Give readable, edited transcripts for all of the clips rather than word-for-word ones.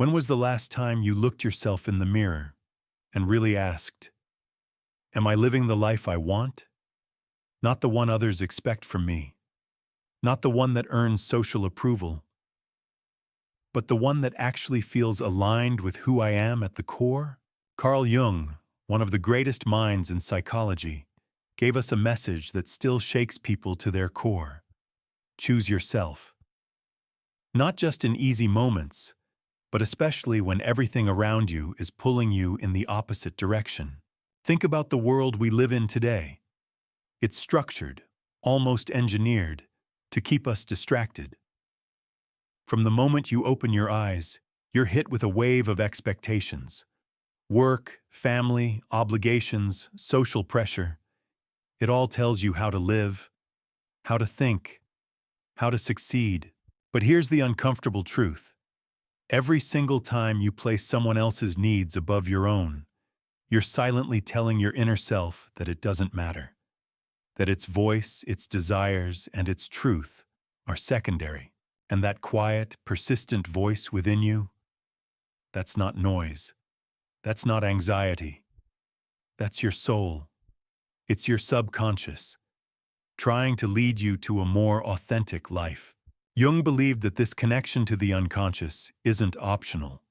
When was the last time you looked yourself in the mirror and really asked, am I living the life I want? Not the one others expect from me. Not the one that earns social approval, but the one that actually feels aligned with who I am at the core? Carl Jung, one of the greatest minds in psychology, gave us a message that still shakes people to their core. Choose yourself. Not just in easy moments, but especially when everything around you is pulling you in the opposite direction. Think about the world we live in today. It's structured, almost engineered, to keep us distracted. From the moment you open your eyes, you're hit with a wave of expectations. Work, family, obligations, social pressure. It all tells you how to live, how to think, how to succeed. But here's the uncomfortable truth. Every single time you place someone else's needs above your own, you're silently telling your inner self that it doesn't matter, that its voice, its desires, and its truth are secondary. And that quiet, persistent voice within you, that's not noise. That's not anxiety. That's your soul. It's your subconscious, trying to lead you to a more authentic life. Jung believed that this connection to the unconscious isn't optional.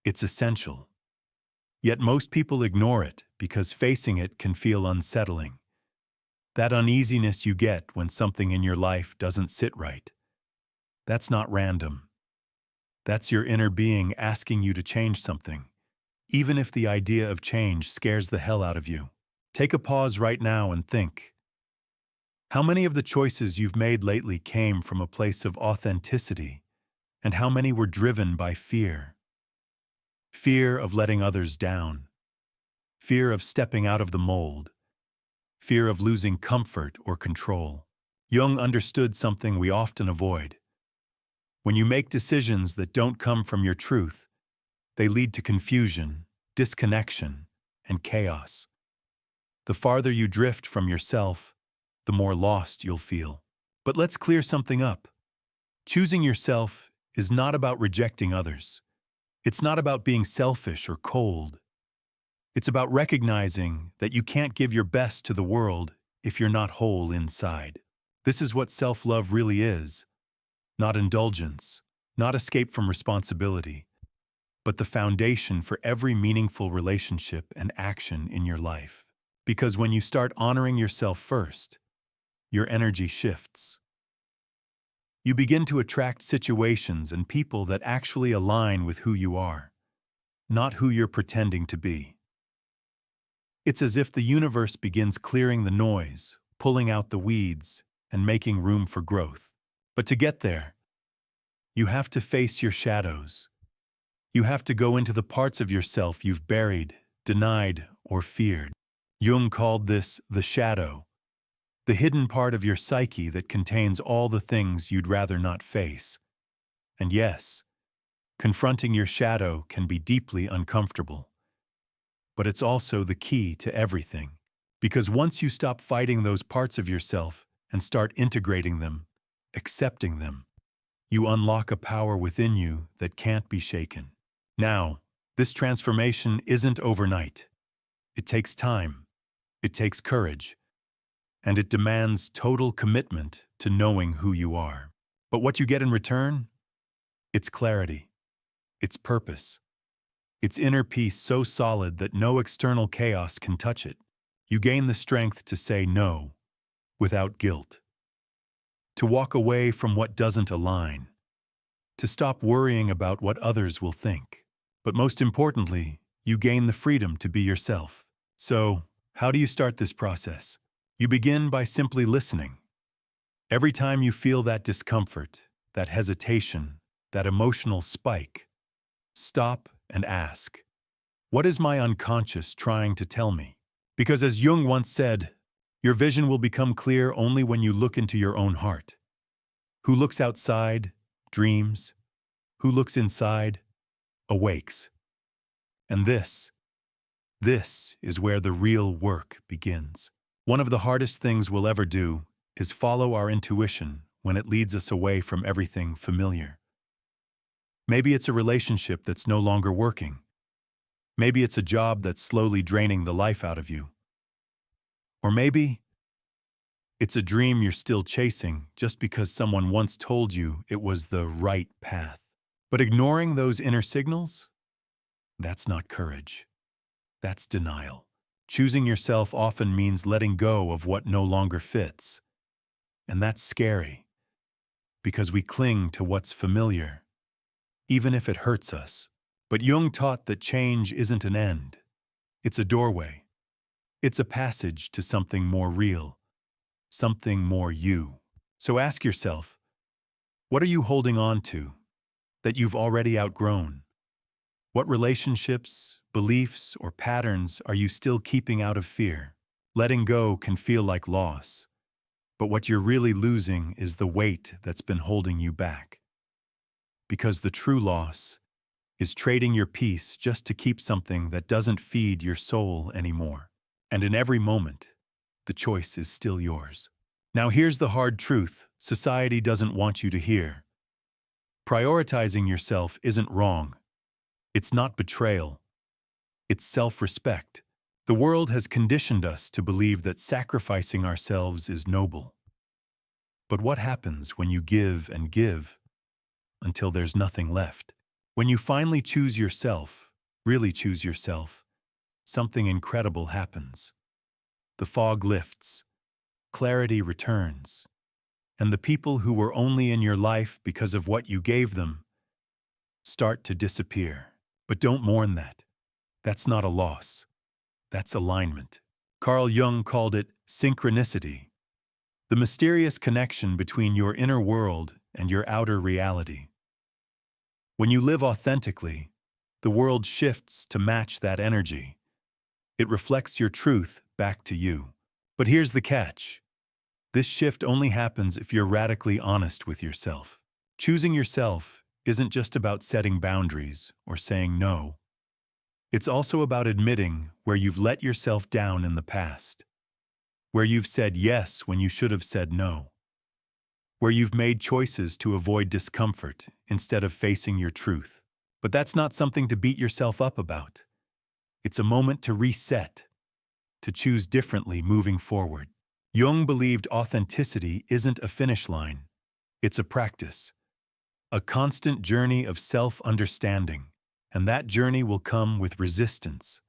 It's essential. Yet most people ignore it because facing it can feel unsettling. That uneasiness you get when something in your life doesn't sit right. That's not random. That's your inner being asking you to change something, even if the idea of change scares the hell out of you. Take a pause right now and think. How many of the choices you've made lately came from a place of authenticity, and how many were driven by fear? Fear of letting others down, fear of stepping out of the mold, fear of losing comfort or control. Jung understood something we often avoid. When you make decisions that don't come from your truth, they lead to confusion, disconnection, and chaos. The farther you drift from yourself, the more lost you'll feel. But let's clear something up. Choosing yourself is not about rejecting others. It's not about being selfish or cold. It's about recognizing that you can't give your best to the world if you're not whole inside. This is what self-love really is. Not indulgence, not escape from responsibility, but the foundation for every meaningful relationship and action in your life. Because when you start honoring yourself first, your energy shifts. You begin to attract situations and people that actually align with who you are, not who you're pretending to be. It's as if the universe begins clearing the noise, pulling out the weeds, and making room for growth. But to get there, you have to face your shadows. You have to go into the parts of yourself you've buried, denied, or feared. Jung called this the shadow, the hidden part of your psyche that contains all the things you'd rather not face. And yes, confronting your shadow can be deeply uncomfortable. But it's also the key to everything. Because once you stop fighting those parts of yourself and start integrating them, accepting them, you unlock a power within you that can't be shaken. Now, this transformation isn't overnight. It takes time, it takes courage, and it demands total commitment to knowing who you are. But what you get in return? It's clarity, it's purpose, it's inner peace so solid that no external chaos can touch it. You gain the strength to say no without guilt, to walk away from what doesn't align, to stop worrying about what others will think. But most importantly, you gain the freedom to be yourself. So, how do you start this process? You begin by simply listening. Every time you feel that discomfort, that hesitation, that emotional spike, stop and ask, what is my unconscious trying to tell me? Because as Jung once said, your vision will become clear only when you look into your own heart. Who looks outside, dreams. Who looks inside, awakes. And this is where the real work begins. One of the hardest things we'll ever do is follow our intuition when it leads us away from everything familiar. Maybe it's a relationship that's no longer working. Maybe it's a job that's slowly draining the life out of you. Or maybe it's a dream you're still chasing just because someone once told you it was the right path. But ignoring those inner signals? That's not courage. That's denial. Choosing yourself often means letting go of what no longer fits. And that's scary, because we cling to what's familiar, even if it hurts us. But Jung taught that change isn't an end. It's a doorway. It's a passage to something more real, something more you. So ask yourself, what are you holding on to that you've already outgrown? What relationships, beliefs, or patterns are you still keeping out of fear? Letting go can feel like loss, but what you're really losing is the weight that's been holding you back. Because the true loss is trading your peace just to keep something that doesn't feed your soul anymore. And in every moment, the choice is still yours. Now here's the hard truth society doesn't want you to hear. Prioritizing yourself isn't wrong. It's not betrayal. It's self-respect. The world has conditioned us to believe that sacrificing ourselves is noble. But what happens when you give and give until there's nothing left? When you finally choose yourself, really choose yourself, something incredible happens. The fog lifts, clarity returns, and the people who were only in your life because of what you gave them start to disappear. But don't mourn that. That's not a loss. That's alignment. Carl Jung called it synchronicity, the mysterious connection between your inner world and your outer reality. When you live authentically, the world shifts to match that energy. It reflects your truth back to you. But here's the catch. This shift only happens if you're radically honest with yourself. Choosing yourself isn't just about setting boundaries or saying no. It's also about admitting where you've let yourself down in the past, where you've said yes when you should have said no, where you've made choices to avoid discomfort instead of facing your truth. But that's not something to beat yourself up about. It's a moment to reset, to choose differently moving forward. Jung believed authenticity isn't a finish line. It's a practice, a constant journey of self-understanding. And that journey will come with resistance.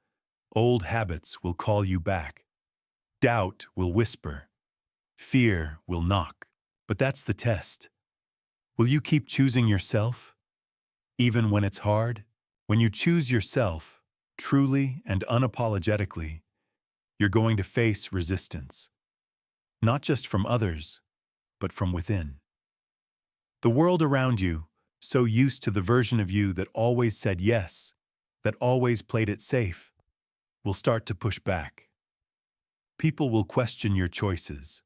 Old habits will call you back. Doubt will whisper. Fear will knock. But that's the test. Will you keep choosing yourself, even when it's hard? When you choose yourself, truly and unapologetically, you're going to face resistance. Not just from others, but from within. The world around you, so used to the version of you that always said yes, that always played it safe, will start to push back. People will question your choices.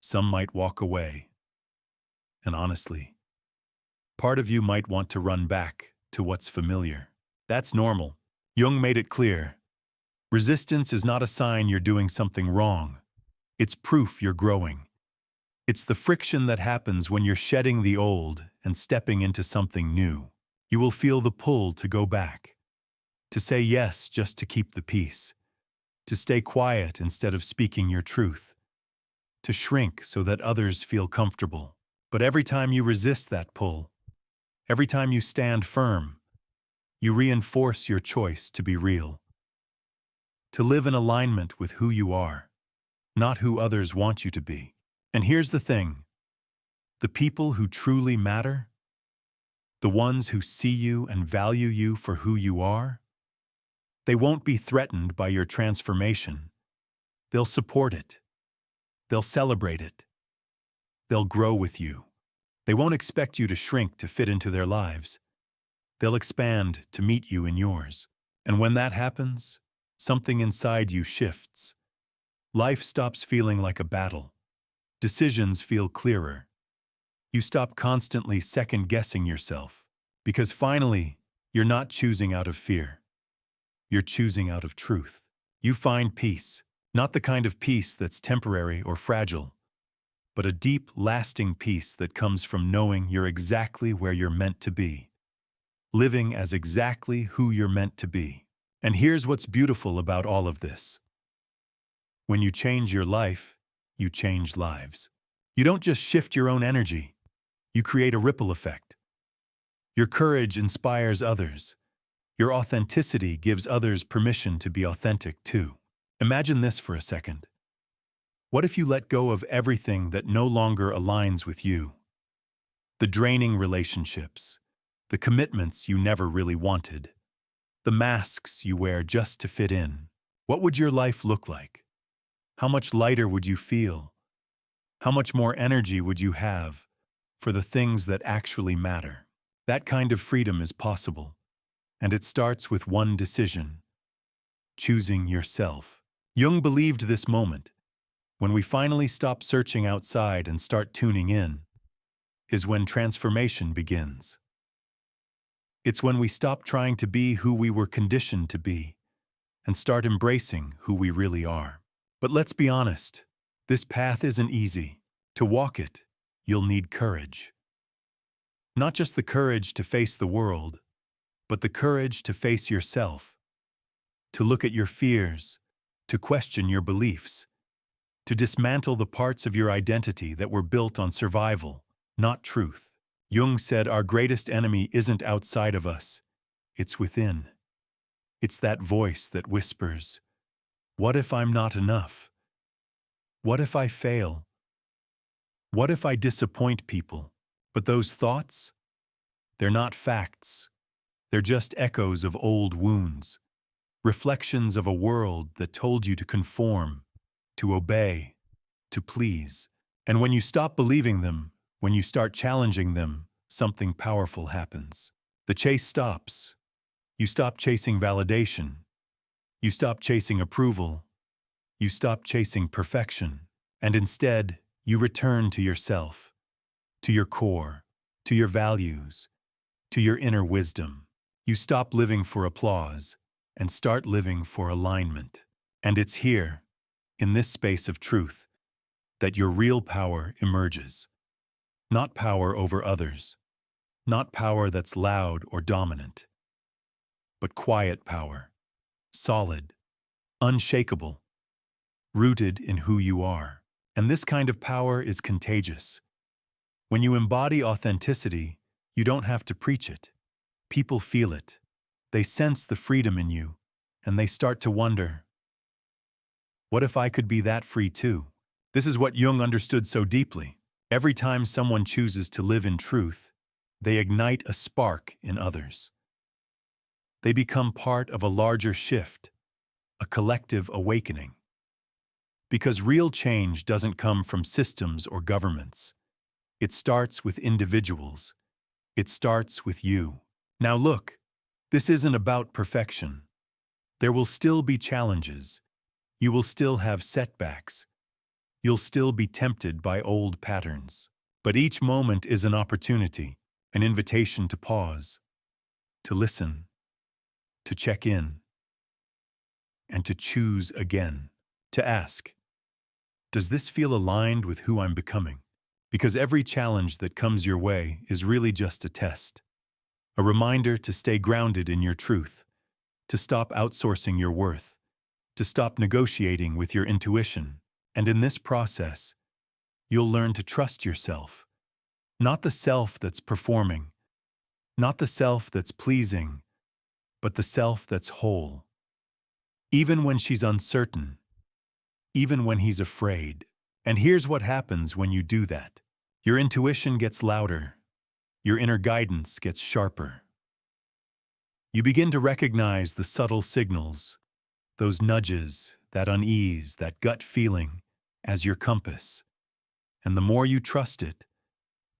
Some might walk away. And honestly, part of you might want to run back to what's familiar. That's normal. Jung made it clear. Resistance is not a sign you're doing something wrong. It's proof you're growing. It's the friction that happens when you're shedding the old and stepping into something new. You will feel the pull to go back, to say yes just to keep the peace, to stay quiet instead of speaking your truth, to shrink so that others feel comfortable. But every time you resist that pull, every time you stand firm, you reinforce your choice to be real, to live in alignment with who you are, not who others want you to be. And here's the thing. The people who truly matter, the ones who see you and value you for who you are, they won't be threatened by your transformation. They'll support it. They'll celebrate it. They'll grow with you. They won't expect you to shrink to fit into their lives. They'll expand to meet you in yours. And when that happens, something inside you shifts. Life stops feeling like a battle. Decisions feel clearer. You stop constantly second-guessing yourself, because finally, you're not choosing out of fear. You're choosing out of truth. You find peace, not the kind of peace that's temporary or fragile, but a deep, lasting peace that comes from knowing you're exactly where you're meant to be. living as exactly who you're meant to be. And here's what's beautiful about all of this. When you change your life, you change lives. You don't just shift your own energy, you create a ripple effect. Your courage inspires others. Your authenticity gives others permission to be authentic too. Imagine this for a second. What if you let go of everything that no longer aligns with you? The draining relationships, the commitments you never really wanted, the masks you wear just to fit in. What would your life look like? How much lighter would you feel? How much more energy would you have for the things that actually matter? That kind of freedom is possible, and it starts with one decision: choosing yourself. Jung believed this moment, when we finally stop searching outside and start tuning in, is when transformation begins. It's when we stop trying to be who we were conditioned to be and start embracing who we really are. But let's be honest, this path isn't easy. To walk it, you'll need courage. Not just the courage to face the world, but the courage to face yourself, to look at your fears, to question your beliefs, to dismantle the parts of your identity that were built on survival, not truth. Jung said our greatest enemy isn't outside of us, it's within. It's that voice that whispers, "What if I'm not enough? What if I fail? What if I disappoint people?" But those thoughts? They're not facts. They're just echoes of old wounds, reflections of a world that told you to conform, to obey, to please. And when you stop believing them, when you start challenging them, something powerful happens. The chase stops. You stop chasing validation. You stop chasing approval. You stop chasing perfection. And instead, you return to yourself, to your core, to your values, to your inner wisdom. You stop living for applause and start living for alignment. And it's here, in this space of truth, that your real power emerges. Not power over others, not power that's loud or dominant, but quiet power, solid, unshakable, rooted in who you are. And this kind of power is contagious. When you embody authenticity, you don't have to preach it. People feel it. They sense the freedom in you, and they start to wonder, what if I could be that free too? This is what Jung understood so deeply. Every time someone chooses to live in truth, they ignite a spark in others. They become part of a larger shift, a collective awakening. Because real change doesn't come from systems or governments. It starts with individuals. It starts with you. Now look, this isn't about perfection. There will still be challenges. You will still have setbacks. You'll still be tempted by old patterns. But each moment is an opportunity, an invitation to pause, to listen, to check in, and to choose again, to ask, does this feel aligned with who I'm becoming? Because every challenge that comes your way is really just a test, a reminder to stay grounded in your truth, to stop outsourcing your worth, to stop negotiating with your intuition. And in this process, you'll learn to trust yourself, not the self that's performing, not the self that's pleasing, but the self that's whole. Even when she's uncertain, even when he's afraid. And here's what happens when you do that. Your intuition gets louder. Your inner guidance gets sharper. You begin to recognize the subtle signals, those nudges, that unease, that gut feeling, as your compass. And the more you trust it,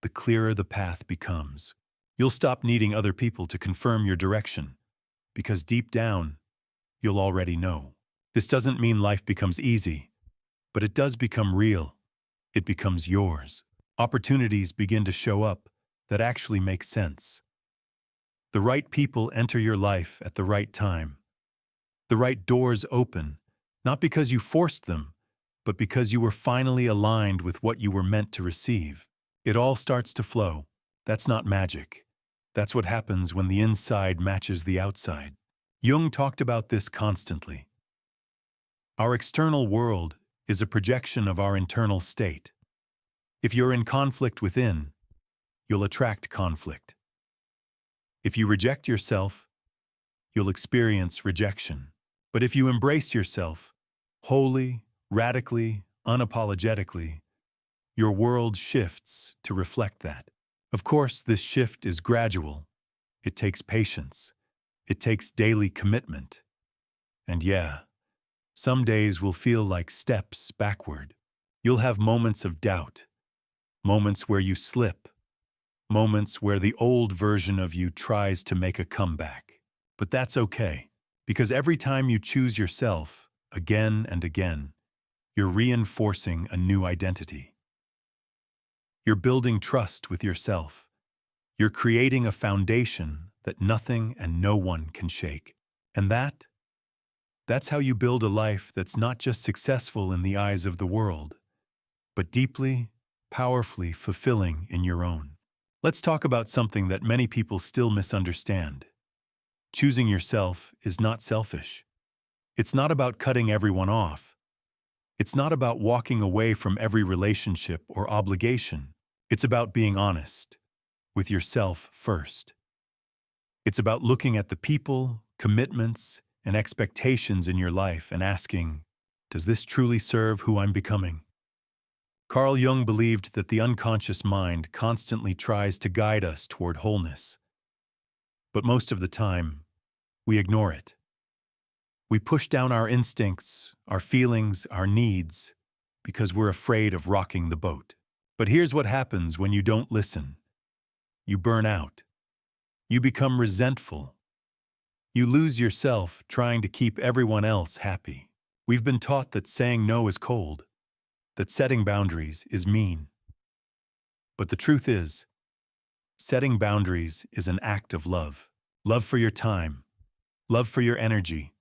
the clearer the path becomes. You'll stop needing other people to confirm your direction, because deep down, you'll already know. This doesn't mean life becomes easy, but it does become real. It becomes yours. Opportunities begin to show up that actually make sense. The right people enter your life at the right time. The right doors open, not because you forced them, but because you were finally aligned with what you were meant to receive. It all starts to flow. That's not magic. That's what happens when the inside matches the outside. Jung talked about this constantly. Our external world is a projection of our internal state. If you're in conflict within, you'll attract conflict. If you reject yourself, you'll experience rejection. But if you embrace yourself, wholly, radically, unapologetically, your world shifts to reflect that. Of course, this shift is gradual. It takes patience. It takes daily commitment. And yeah, some days will feel like steps backward. You'll have moments of doubt, moments where you slip, moments where the old version of you tries to make a comeback. But that's okay, because every time you choose yourself, again and again, you're reinforcing a new identity. You're building trust with yourself. You're creating a foundation that nothing and no one can shake. And that's how you build a life that's not just successful in the eyes of the world, but deeply, powerfully fulfilling in your own. Let's talk about something that many people still misunderstand. Choosing yourself is not selfish. It's not about cutting everyone off. It's not about walking away from every relationship or obligation. It's about being honest with yourself first. It's about looking at the people, commitments, and expectations in your life and asking, does this truly serve who I'm becoming? Carl Jung believed that the unconscious mind constantly tries to guide us toward wholeness. But most of the time, we ignore it. We push down our instincts, our feelings, our needs, because we're afraid of rocking the boat. But here's what happens when you don't listen. You burn out. You become resentful. You lose yourself trying to keep everyone else happy. We've been taught that saying no is cold, that setting boundaries is mean. But the truth is, setting boundaries is an act of love. Love for your time, love for your energy,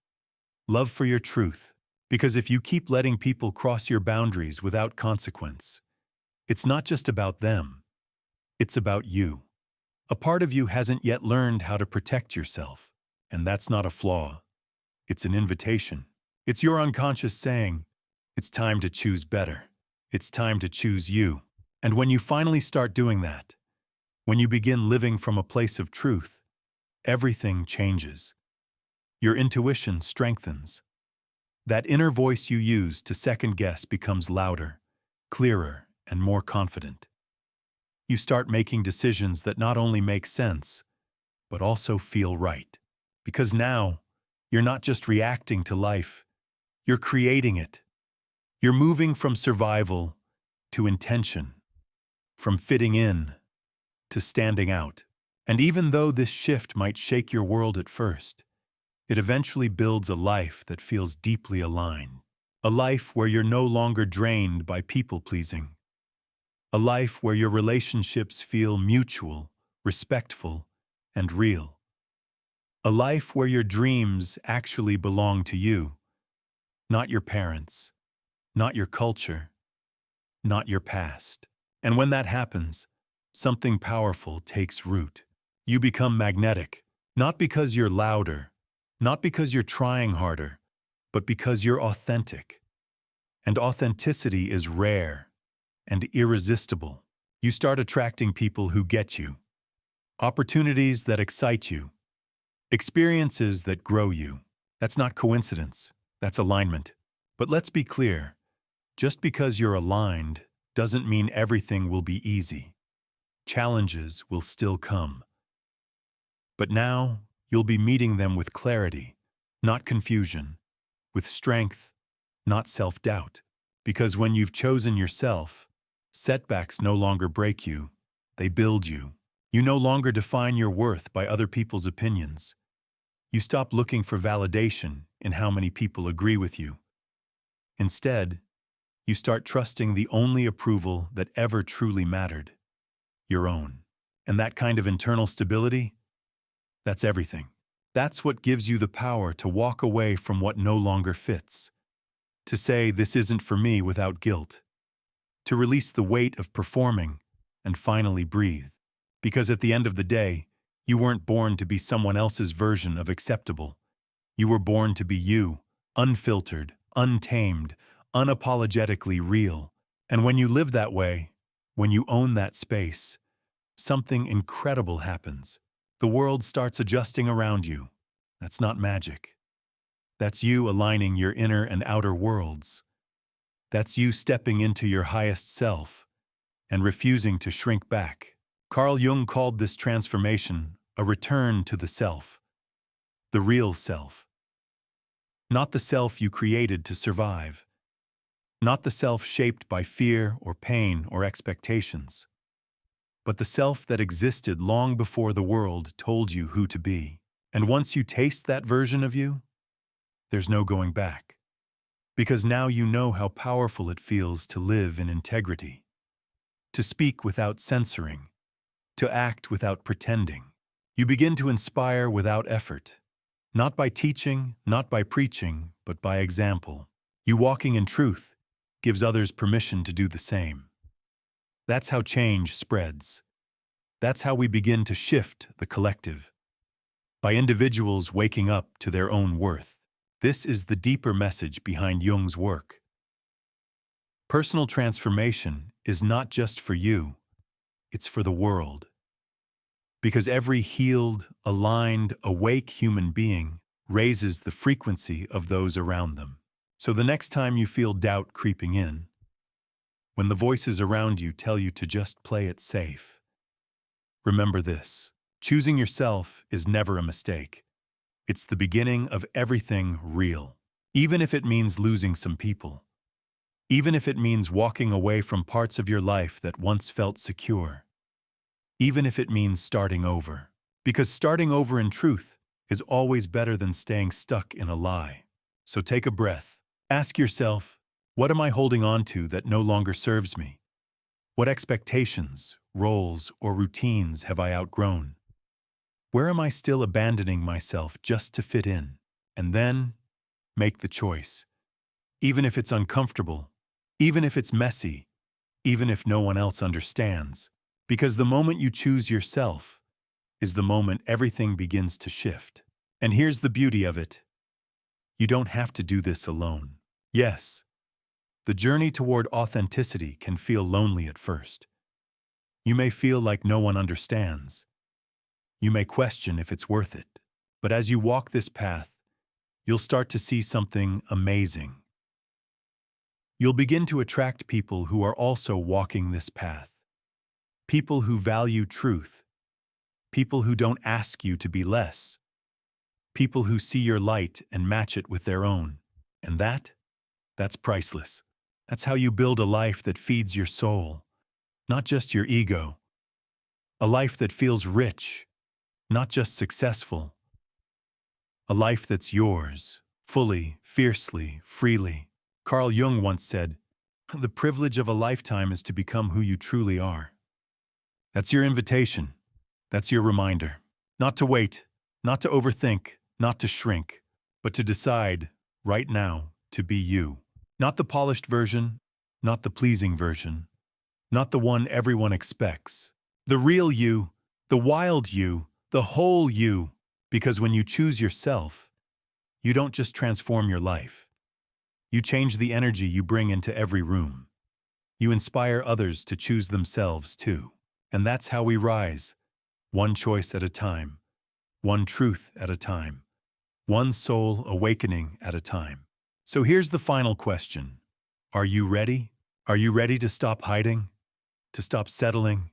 love for your truth. Because if you keep letting people cross your boundaries without consequence, it's not just about them, it's about you. A part of you hasn't yet learned how to protect yourself, and that's not a flaw. It's an invitation. It's your unconscious saying, it's time to choose better. It's time to choose you. And when you finally start doing that, when you begin living from a place of truth, everything changes. Your intuition strengthens. That inner voice you use to second guess becomes louder, clearer, and more confident. You start making decisions that not only make sense, but also feel right. Because now, you're not just reacting to life, you're creating it. You're moving from survival to intention, from fitting in to standing out. And even though this shift might shake your world at first, it eventually builds a life that feels deeply aligned. A life where you're no longer drained by people-pleasing. A life where your relationships feel mutual, respectful, and real. A life where your dreams actually belong to you, not your parents, not your culture, not your past. And when that happens, something powerful takes root. You become magnetic, not because you're louder, not because you're trying harder, but because you're authentic. And authenticity is rare and irresistible. You start attracting people who get you, opportunities that excite you, experiences that grow you. That's not coincidence, that's alignment. But let's be clear, just because you're aligned doesn't mean everything will be easy. Challenges will still come. But now, you'll be meeting them with clarity, not confusion, with strength, not self-doubt. Because when you've chosen yourself, setbacks no longer break you, they build you. You no longer define your worth by other people's opinions. You stop looking for validation in how many people agree with you. Instead, you start trusting the only approval that ever truly mattered, your own. And that kind of internal stability, that's everything. That's what gives you the power to walk away from what no longer fits, to say this isn't for me without guilt, to release the weight of performing and finally breathe. Because at the end of the day, You weren't born to be someone else's version of acceptable. You were born to be you, unfiltered, untamed, unapologetically real. And when you live that way, when you own that space, something incredible happens. The world starts adjusting around you. That's not magic. That's you aligning your inner and outer worlds. That's you stepping into your highest self and refusing to shrink back. Carl Jung called this transformation a return to the self, the real self. Not the self you created to survive. Not the self shaped by fear or pain or expectations. But the self that existed long before the world told you who to be. And once you taste that version of you, there's no going back. Because now you know how powerful it feels to live in integrity, to speak without censoring, to act without pretending. You begin to inspire without effort, not by teaching, not by preaching, but by example. You walking in truth gives others permission to do the same. That's how change spreads. That's how we begin to shift the collective, by individuals waking up to their own worth. This is the deeper message behind Jung's work. Personal transformation is not just for you, it's for the world. Because every healed, aligned, awake human being raises the frequency of those around them. So the next time you feel doubt creeping in, when the voices around you tell you to just play it safe, remember this: choosing yourself is never a mistake. It's the beginning of everything real. Even if it means losing some people. Even if it means walking away from parts of your life that once felt secure. Even if it means starting over. Because starting over in truth is always better than staying stuck in a lie. So take a breath. Ask yourself, what am I holding on to that no longer serves me? What expectations, roles, or routines have I outgrown? Where am I still abandoning myself just to fit in? And then, make the choice. Even if it's uncomfortable, even if it's messy, even if no one else understands. Because the moment you choose yourself is the moment everything begins to shift. And here's the beauty of it. You don't have to do this alone. Yes, the journey toward authenticity can feel lonely at first. You may feel like no one understands. You may question if it's worth it. But as you walk this path, you'll start to see something amazing. You'll begin to attract people who are also walking this path. People who value truth. People who don't ask you to be less. People who see your light and match it with their own. And that's priceless. That's how you build a life that feeds your soul, not just your ego. A life that feels rich, not just successful. A life that's yours, fully, fiercely, freely. Carl Jung once said, "The privilege of a lifetime is to become who you truly are." That's your invitation. That's your reminder. Not to wait, not to overthink, not to shrink, but to decide, right now, to be you. Not the polished version, not the pleasing version, not the one everyone expects. The real you, the wild you, the whole you. Because when you choose yourself, you don't just transform your life. You change the energy you bring into every room. You inspire others to choose themselves too. And that's how we rise, one choice at a time, one truth at a time, one soul awakening at a time. So here's the final question. Are you ready? Are you ready to stop hiding? To stop settling?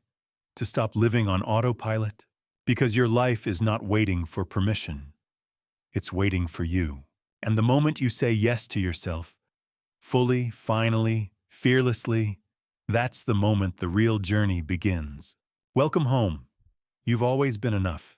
To stop living on autopilot? Because your life is not waiting for permission. It's waiting for you. And the moment you say yes to yourself, fully, finally, fearlessly, that's the moment the real journey begins. Welcome home. You've always been enough.